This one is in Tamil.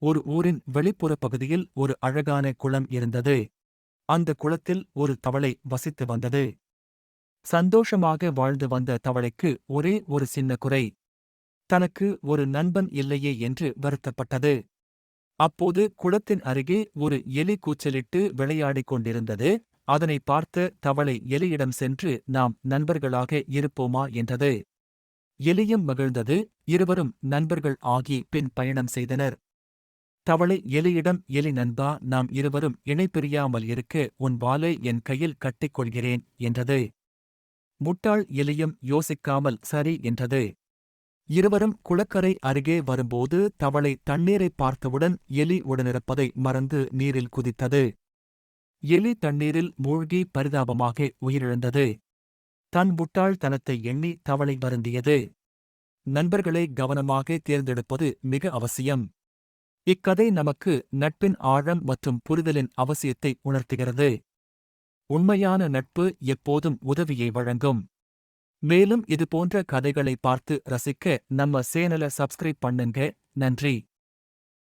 ஒரு ஊரின் வெளிப்புற பகுதியில் ஒரு அழகான குளம் இருந்தது. அந்த குளத்தில் ஒரு தவளை வசித்து வந்தது. சந்தோஷமாக வாழ்ந்து வந்த தவளைக்கு ஒரே ஒரு சின்ன குறை. தனக்கு ஒரு நண்பன் இல்லையே என்று வருத்தப்பட்டது. அப்போது குளத்தின் அருகே ஒரு எலி கூச்சலிட்டு விளையாடிக் கொண்டிருந்தது. அதனை பார்த்த தவளை எலியிடம் சென்று, நாம் நண்பர்களாக இருப்போமா என்றது. எலியும் மகிழ்ந்தது. இருவரும் நண்பர்கள் ஆகி பின் பயணம் செய்தனர். தவளை எலியிடம், எலி நண்பா, நாம் இருவரும் இணைபிரியாமல் இருக்க உன் வாலை என் கையில் கட்டிக்கொள்கிறேன் என்றது. முட்டாள் எலியும் யோசிக்காமல் சரி என்றது. இருவரும் குளக்கரை அருகே வரும்போது தவளை தண்ணீரை பார்த்தவுடன் எலி உடனிருப்பதை மறந்து நீரில் குதித்தது. எலி தண்ணீரில் மூழ்கி பரிதாபமாக உயிரிழந்தது. தன் முட்டாள்தனத்தை எண்ணி தவளை வருந்தியது. நண்பர்களை கவனமாக தேர்ந்தெடுப்பது மிக அவசியம். இக்கதை நமக்கு நட்பின் ஆழம் மற்றும் புரிதலின் அவசியத்தை உணர்த்துகிறது. உண்மையான நட்பு எப்போதும் உதவியை வழங்கும். மேலும் இதுபோன்ற கதைகளை பார்த்து ரசிக்க நம்ம சேனலை சப்ஸ்கிரைப் பண்ணுங்க. நன்றி.